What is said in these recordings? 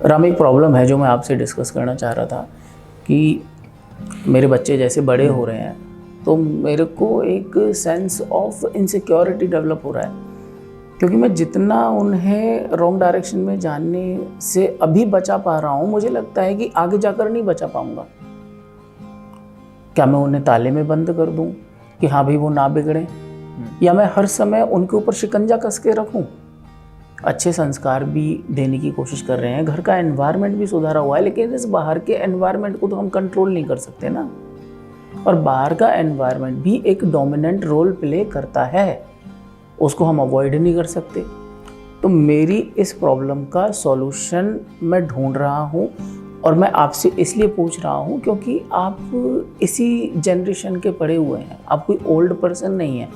राम, एक प्रॉब्लम है जो मैं आपसे डिस्कस करना चाह रहा था कि मेरे बच्चे जैसे बड़े हो रहे हैं तो मेरे को एक सेंस ऑफ इनसिक्योरिटी डेवलप हो रहा है, क्योंकि मैं जितना उन्हें रॉन्ग डायरेक्शन में जाने से अभी बचा पा रहा हूँ, मुझे लगता है कि आगे जाकर नहीं बचा पाऊँगा। क्या मैं उन्हें ताले में बंद कर दूँ कि हाँ भाई वो ना बिगड़ें, या मैं हर समय उनके ऊपर शिकंजा कस के रखूँ? अच्छे संस्कार भी देने की कोशिश कर रहे हैं, घर का एनवायरनमेंट भी सुधारा हुआ है, लेकिन इस बाहर के एनवायरनमेंट को तो हम कंट्रोल नहीं कर सकते ना। और बाहर का एनवायरनमेंट भी एक डोमिनेंट रोल प्ले करता है, उसको हम अवॉइड नहीं कर सकते। तो मेरी इस प्रॉब्लम का सॉल्यूशन मैं ढूंढ रहा हूँ, और मैं आपसे इसलिए पूछ रहा हूँ क्योंकि आप इसी जनरेशन के पढ़े हुए हैं, आप कोई ओल्ड पर्सन नहीं है,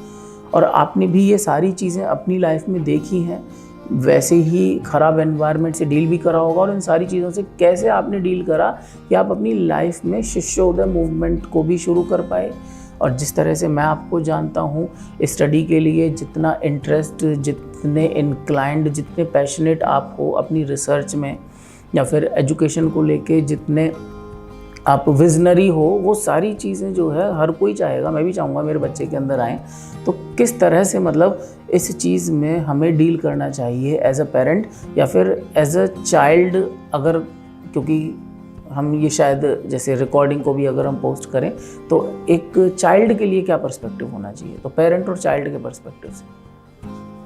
और आपने भी ये सारी चीज़ें अपनी लाइफ में देखी हैं। वैसे ही ख़राब एनवायरनमेंट से डील भी करा होगा, और इन सारी चीज़ों से कैसे आपने डील करा कि आप अपनी लाइफ में शिष्योदय मूवमेंट को भी शुरू कर पाए। और जिस तरह से मैं आपको जानता हूँ, स्टडी के लिए जितना इंटरेस्ट, जितने इंक्लाइंड, जितने पैशनेट आप हो अपनी रिसर्च में, या फिर एजुकेशन को लेके जितने आप विजनरी हो, वो सारी चीज़ें जो है हर कोई चाहेगा, मैं भी चाहूँगा मेरे बच्चे के अंदर आएँ। तो किस तरह से मतलब इस चीज़ में हमें डील करना चाहिए एज अ पेरेंट या फिर एज अ चाइल्ड, अगर, क्योंकि हम ये शायद जैसे रिकॉर्डिंग को भी अगर हम पोस्ट करें तो एक चाइल्ड के लिए क्या पर्सपेक्टिव होना चाहिए, तो पेरेंट और चाइल्ड के पर्सपेक्टिव से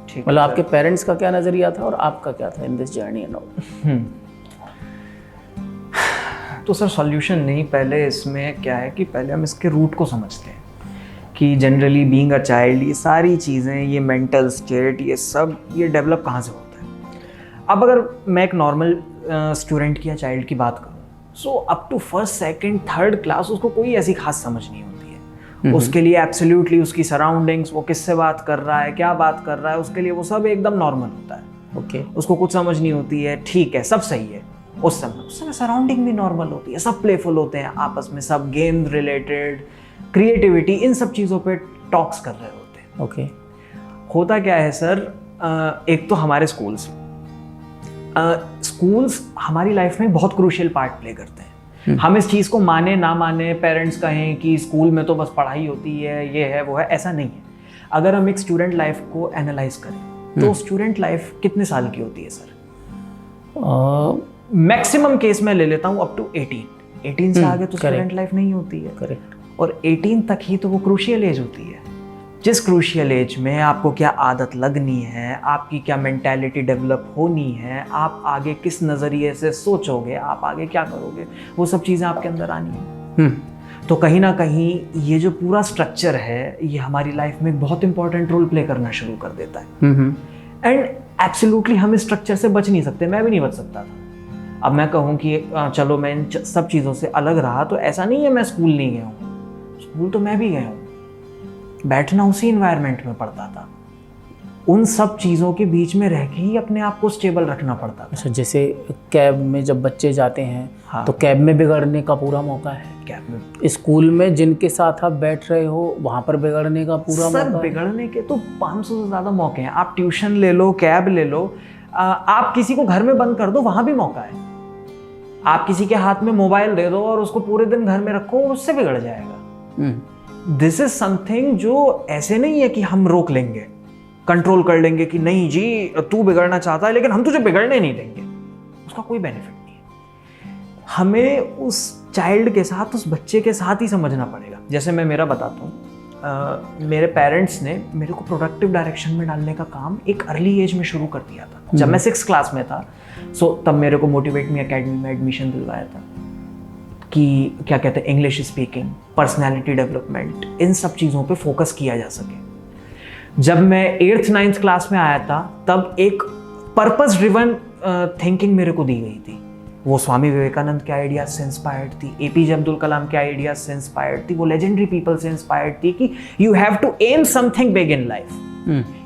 ठीक, मतलब आपके पेरेंट्स का क्या नज़रिया था और आपका क्या था इन दिस जर्नी एंड ऑल? तो सर सॉल्यूशन नहीं, पहले इसमें क्या है कि पहले हम इसके रूट को समझते हैं कि जनरली बीइंग अ चाइल्ड ये सारी चीज़ें, ये मेंटल स्टेट, ये सब ये डेवलप कहाँ से होता है। अब अगर मैं एक नॉर्मल स्टूडेंट की या चाइल्ड की बात करूँ, so up to first second third class उसको कोई ऐसी खास समझ नहीं होती है। उसके लिए एब्सोल्युटली उसकी सराउंडिंग्स, वो किससे बात कर रहा है, क्या बात कर रहा है, उसके लिए वो सब एकदम नॉर्मल होता है। ओके, उसको कुछ समझ नहीं होती है, ठीक है, सब सही है। उस समय सराउंडिंग भी नॉर्मल होती है, सब प्लेफुल होते हैं आपस में, सब गेम रिलेटेड, क्रिएटिविटी, इन सब चीज़ों पे टॉक्स कर रहे होते हैं। ओके। होता क्या है सर, एक तो हमारे स्कूल्स हमारी लाइफ में बहुत क्रूशियल पार्ट प्ले करते हैं। हम इस चीज़ को माने ना माने, पेरेंट्स कहें कि स्कूल में तो बस पढ़ाई होती है, ये है वो है, ऐसा नहीं है। अगर हम एक स्टूडेंट लाइफ को एनालाइज करें तो स्टूडेंट लाइफ कितने साल की होती है सर? मैक्सिमम केस में ले लेता हूँ अप टू 18 से आगे तो स्टूडेंट लाइफ नहीं होती है। करेक्ट। और 18 तक ही तो वो क्रूशियल एज होती है, जिस क्रूशियल एज में आपको क्या आदत लगनी है, आपकी क्या मेंटालिटी डेवलप होनी है, आप आगे किस नज़रिए से सोचोगे, आप आगे क्या करोगे, वो सब चीज़ें आपके अंदर आनी है। तो कहीं ना कहीं ये जो पूरा स्ट्रक्चर है ये हमारी लाइफ में एक बहुत इंपॉर्टेंट रोल प्ले करना शुरू कर देता है। एंड एब्सोल्युटली हम इस स्ट्रक्चर से बच नहीं सकते, मैं भी नहीं बच सकता था। अब मैं कहूँ कि चलो मैं इन सब चीज़ों से अलग रहा, तो ऐसा नहीं है मैं स्कूल नहीं गया हूँ, स्कूल तो मैं भी गया हूँ, बैठना उसी इन्वायरमेंट में पड़ता था, उन सब चीज़ों के बीच में रह के ही अपने आप को स्टेबल रखना पड़ता था। अच्छा, जैसे कैब में जब बच्चे जाते हैं, हाँ, तो कैब में बिगड़ने का पूरा मौका है। कैब में स्कूल में जिनके साथ आप बैठ रहे हो वहाँ पर बिगड़ने का पूरा मौका है। बिगड़ने के तो 500 से ज़्यादा मौके हैं। आप ट्यूशन ले लो, कैब ले लो, आप किसी को घर में बंद कर दो, वहाँ भी मौका है। आप किसी के हाथ में मोबाइल दे दो और उसको पूरे दिन घर में रखो, उससे बिगड़ जाएगा। दिस इज समथिंग जो ऐसे नहीं है कि हम रोक लेंगे, कंट्रोल कर लेंगे कि नहीं जी तू बिगड़ना चाहता है लेकिन हम तुझे बिगड़ने नहीं देंगे, उसका कोई बेनिफिट नहीं है। हमें उस चाइल्ड के साथ, उस बच्चे के साथ ही समझना पड़ेगा। जैसे मैं मेरा बताता हूँ, मेरे पेरेंट्स ने मेरे को प्रोडक्टिव डायरेक्शन में डालने का काम एक अर्ली एज में शुरू कर दिया था। जब मैं 6th क्लास में था, तब मेरे को मोटिवेट मी एकेडमी में एडमिशन दिलवाया था कि क्या कहते हैं, इंग्लिश स्पीकिंग, पर्सनैलिटी डेवलपमेंट, इन सब चीज़ों पे फोकस किया जा सके। जब मैं 8th 9th क्लास में आया था, तब एक पर्पस ड्रिवन थिंकिंग मेरे को दी गई थी। वो स्वामी विवेकानंद के आइडियाज से इंस्पायर्ड थी, APJ अब्दुल कलाम के आइडियाज से इंस्पायर्ड थी, वो लेजेंडरी पीपल से इंस्पायर्ड थी कि you have to aim something big in life.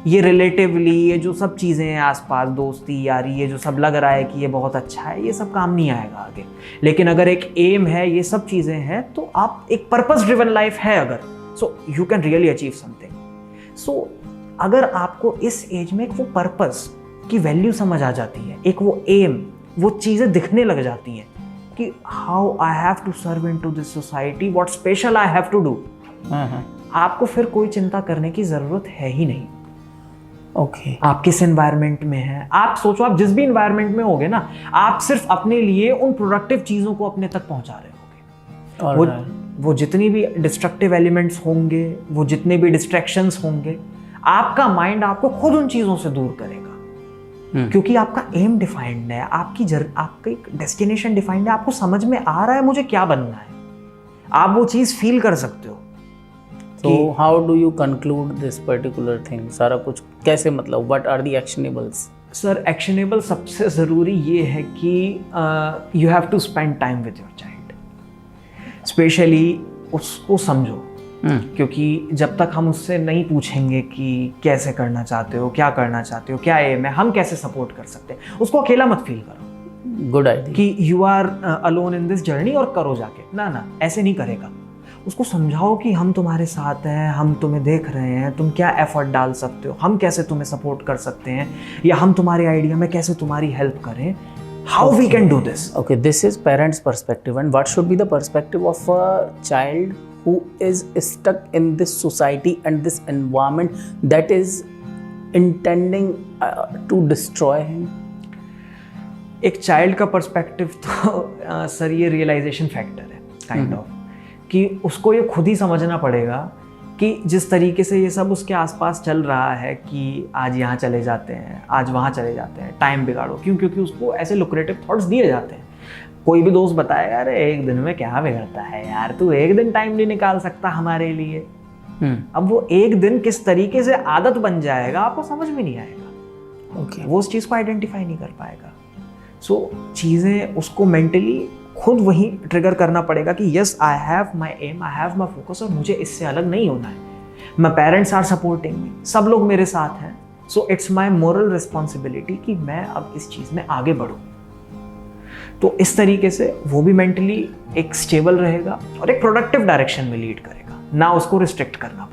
ये रिलेटिवली, ये जो सब चीज़ें हैं आसपास, दोस्ती यारी, ये जो सब लग रहा है कि ये बहुत अच्छा है, ये सब काम नहीं आएगा आगे। लेकिन अगर एक एम है, ये सब चीज़ें हैं, तो आप एक पर्पस ड्रिवन लाइफ है अगर, so you can really achieve something. So अगर आपको इस एज में एक वो पर्पस की वैल्यू समझ आ जाती है, एक वो एम वो चीज़ें दिखने लग जाती हैं कि how I have to serve into this society, what special I have to do. आपको फिर कोई चिंता करने की ज़रूरत है ही नहीं। ओके आप किस एनवायरनमेंट में हैं, आप सोचो, आप जिस भी एनवायरनमेंट में होगे ना, आप सिर्फ अपने लिए उन प्रोडक्टिव चीज़ों को अपने तक पहुंचा रहे होगे। वो जितनी भी डिस्ट्रक्टिव एलिमेंट्स होंगे, वो जितने भी डिस्ट्रैक्शंस होंगे, आपका माइंड आपको खुद उन चीज़ों से दूर करेगा। क्योंकि आपका एम डिफाइंड है, आपकी डेस्टिनेशन डिफाइंड है, आपको समझ में आ रहा है मुझे क्या बनना है, आप वो चीज़ फील कर सकते हो। तो how do you conclude this particular thing? सारा कुछ कैसे, मतलब what are the actionables? Sir, actionable सबसे ज़रूरी ये है कि you have to spend time with your child. Specially उसको समझो, क्योंकि जब तक हम उससे नहीं पूछेंगे कि कैसे करना चाहते हो, क्या करना चाहते हो, क्या एम है, हम कैसे सपोर्ट कर सकते हैं, उसको अकेला मत फील करो। गुड आइडिया कि you are alone in this journey और करो जाके, ना ऐसे नहीं करेगा। उसको समझाओ कि हम तुम्हारे साथ हैं, हम तुम्हें देख रहे हैं, तुम क्या एफर्ट डाल सकते हो, हम कैसे तुम्हें सपोर्ट कर सकते हैं, या हम तुम्हारे आइडिया में कैसे तुम्हारी हेल्प करें, how we can do this. Okay, this is parents' perspective, and what should be the perspective of a child who is stuck in this society and this environment that is intending to destroy him? एक child का perspective तो sir ये realisation factor है kind of, कि उसको ये खुद ही समझना पड़ेगा कि जिस तरीके से ये सब उसके आसपास चल रहा है कि आज यहाँ चले जाते हैं, आज वहाँ चले जाते हैं, टाइम बिगाड़ो, क्योंकि उसको ऐसे लुक्रेटिव थॉट्स दिए जाते हैं। कोई भी दोस्त बताएगा, अरे एक दिन में क्या बिगड़ता है यार, तू एक दिन टाइम नहीं निकाल सकता हमारे लिए। अब वो एक दिन किस तरीके से आदत बन जाएगा आपको समझ में नहीं आएगा। Okay. वो उस चीज़ को आइडेंटिफाई नहीं कर पाएगा। सो चीज़ें उसको मेंटली खुद वही ट्रिगर करना पड़ेगा कि yes I have my aim, I have my focus, और मुझे इससे अलग नहीं होना है। My parents are supporting me, सब लोग मेरे साथ हैं, so it's my moral responsibility कि मैं अब इस चीज़ में आगे बढ़ूँ। तो इस तरीके से वो भी मेंटली एक स्टेबल रहेगा और एक प्रोडक्टिव डायरेक्शन में लीड करेगा, ना उसको रिस्ट्रिक्ट करना